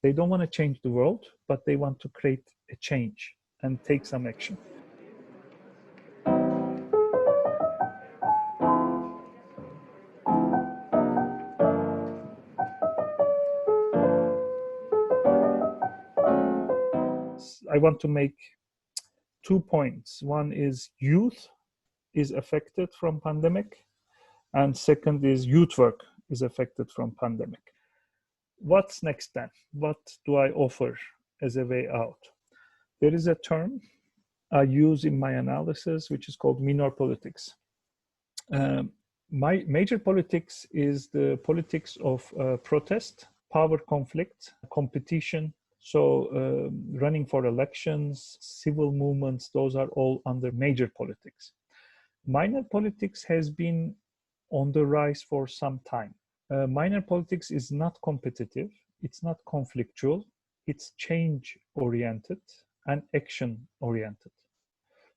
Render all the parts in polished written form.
They don't want to change the world, but they want to create a change and take some action. I want to make 2 points. One is youth is affected from pandemic, and second is youth work is affected from pandemic. What's next then? What do I offer as a way out? There is a term I use in my analysis, which is called minor politics. My major politics is the politics of protest, power conflict, competition. So running for elections, civil movements, those are all under major politics. Minor politics has been on the rise for some time. Minor politics is not competitive, it's not conflictual, it's change-oriented and action-oriented.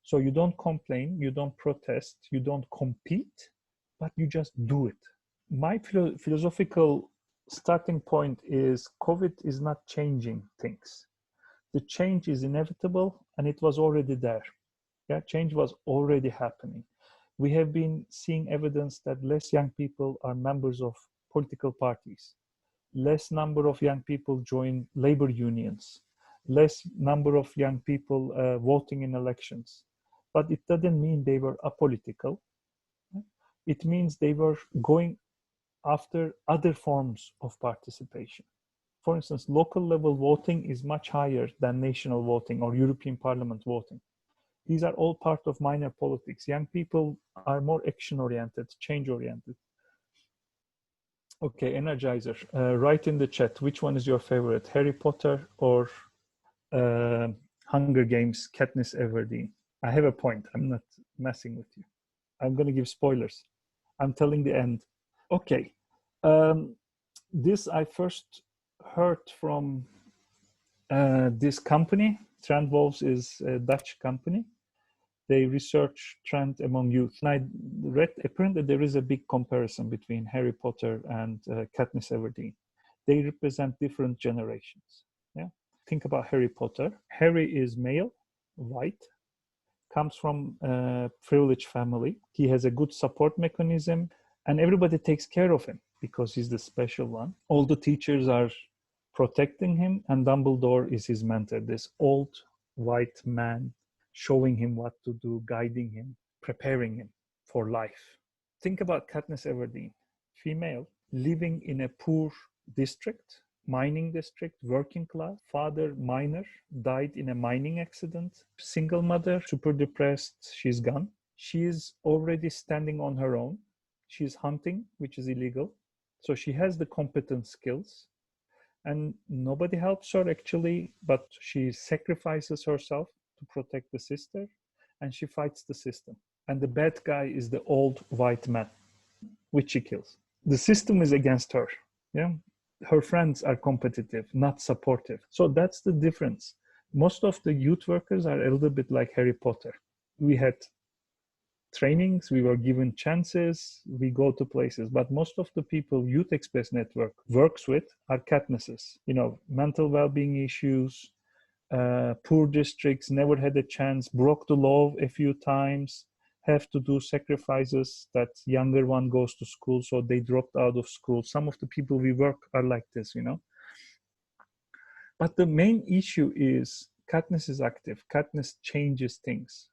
So you don't complain, you don't protest, you don't compete, but you just do it. My philosophical starting point is COVID is not changing things. The change is inevitable and it was already there. Yeah, change was already happening. We have been seeing evidence that less young people are members of political parties. Less number of young people join labor unions. Less number of young people voting in elections. But it doesn't mean they were apolitical. It means they were going after other forms of participation. For instance, local level voting is much higher than national voting or European Parliament voting. These are all part of minor politics. Young people are more action-oriented, change-oriented. Okay, Energizer, write in the chat, which one is your favorite, Harry Potter or Hunger Games, Katniss Everdeen? I have a point, I'm not messing with you. I'm gonna give spoilers. I'm telling the end. Okay, this I first heard from this company. Trendwolves is a Dutch company. They research trend among youth. And I read apparently there is a big comparison between Harry Potter and Katniss Everdeen. They represent different generations. Yeah, think about Harry Potter. Harry is male, white, comes from a privileged family. He has a good support mechanism, and everybody takes care of him because he's the special one. All the teachers are protecting him, and Dumbledore is his mentor, this old white man showing him what to do, guiding him, preparing him for life. Think about Katniss Everdeen, female, living in a poor district, mining district, working class, father miner, died in a mining accident, single mother, super depressed, she's gone. She is already standing on her own. She's hunting, which is illegal. So she has the competent skills. And nobody helps her actually, but she sacrifices herself to protect the sister, and she fights the system. And the bad guy is the old white man, which she kills. The system is against her. Yeah, her friends are competitive, not supportive. So that's the difference. Most of the youth workers are a little bit like Harry Potter. We had trainings, we were given chances, we go to places, but most of the people Youth Express Network works with are Katnisses. You know, mental well-being issues, poor districts, never had a chance, broke the law a few times, have to do sacrifices that younger one goes to school, so they dropped out of school. Some of the people we work are like this, you know. But the main issue is Katniss is active. Katniss changes things.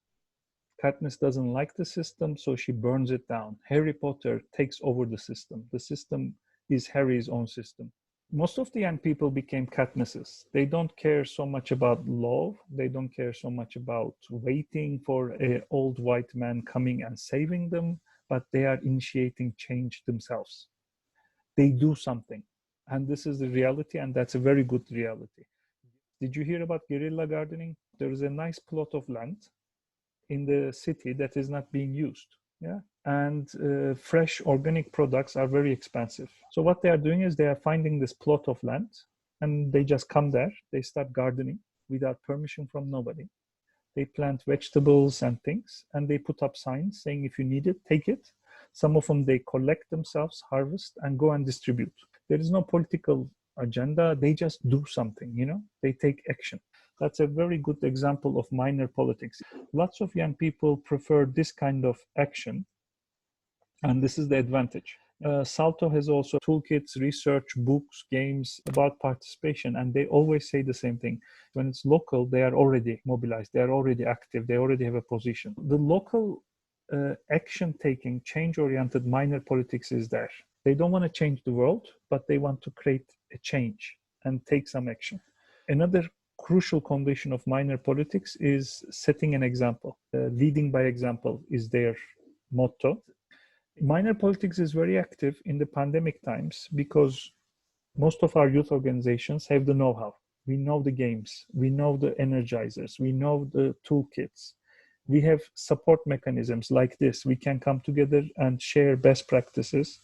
Katniss doesn't like the system, so she burns it down. Harry Potter takes over the system. The system is Harry's own system. Most of the young people became Katnisses. They don't care so much about law. They don't care so much about waiting for an old white man coming and saving them, but they are initiating change themselves. They do something. And this is the reality, and that's a very good reality. Did you hear about guerrilla gardening? There is a nice plot of land in the city that is not being used. Yeah, and fresh organic products are very expensive. So what they are doing is they are finding this plot of land, and they just come there. They start gardening without permission from nobody. They plant vegetables and things, and they put up signs saying, if you need it, take it. Some of them they collect themselves, harvest, and go and distribute. There is no political agenda. They just do something, you know, they take action. That's a very good example of minor politics. Lots of young people prefer this kind of action, and this is the advantage. Salto has also toolkits, research, books, games about participation, and they always say the same thing. When it's local, they are already mobilized, they are already active, they already have a position. The local action-taking, change-oriented minor politics is there. They don't want to change the world, but they want to create a change and take some action. Another crucial condition of minor politics is setting an example. Leading by example is their motto. Minor politics is very active in the pandemic times because most of our youth organizations have the know-how. We know the games, we know the energizers, we know the toolkits. We have support mechanisms like this. We can come together and share best practices.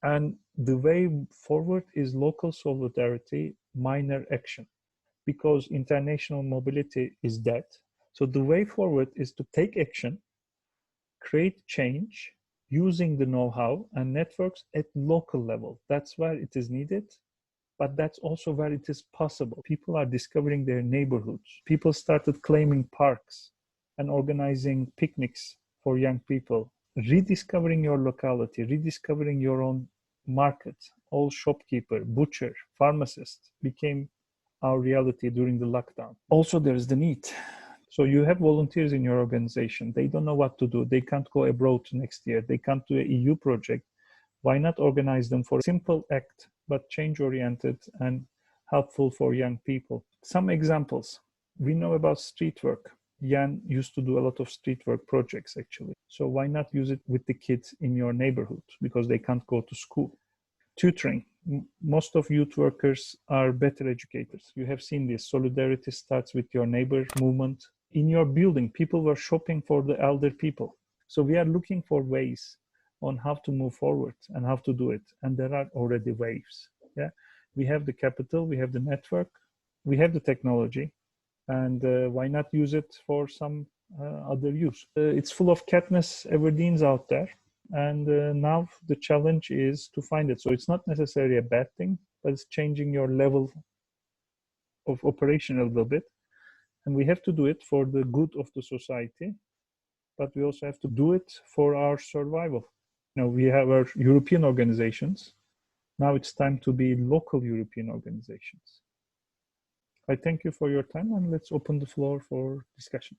And the way forward is local solidarity, minor action, because international mobility is dead. So the way forward is to take action, create change, using the know-how and networks at local level. That's where it is needed, but that's also where it is possible. People are discovering their neighborhoods. People started claiming parks and organizing picnics for young people, rediscovering your locality, rediscovering your own market. All shopkeeper, butcher, pharmacist became our reality during the lockdown. Also, there is the need. So you have volunteers in your organization. They don't know what to do. They can't go abroad next year. They can't do an EU project. Why not organize them for a simple act, but change-oriented and helpful for young people? Some examples. We know about street work. Jan used to do a lot of street work projects, actually. So why not use it with the kids in your neighborhood because they can't go to school? Tutoring. Most of youth workers are better educators. You have seen this. Solidarity starts with your neighbor movement. In your building, people were shopping for the elder people. So we are looking for ways on how to move forward and how to do it. And there are already waves. Yeah, we have the capital, we have the network, we have the technology, and why not use it for some other use? It's full of Katniss Everdeens out there. And now the challenge is to find it. So it's not necessarily a bad thing, but it's changing your level of operation a little bit. And we have to do it for the good of the society, but we also have to do it for our survival. Now we have our European organizations. Now it's time to be local European organizations. I thank you for your time, and let's open the floor for discussion.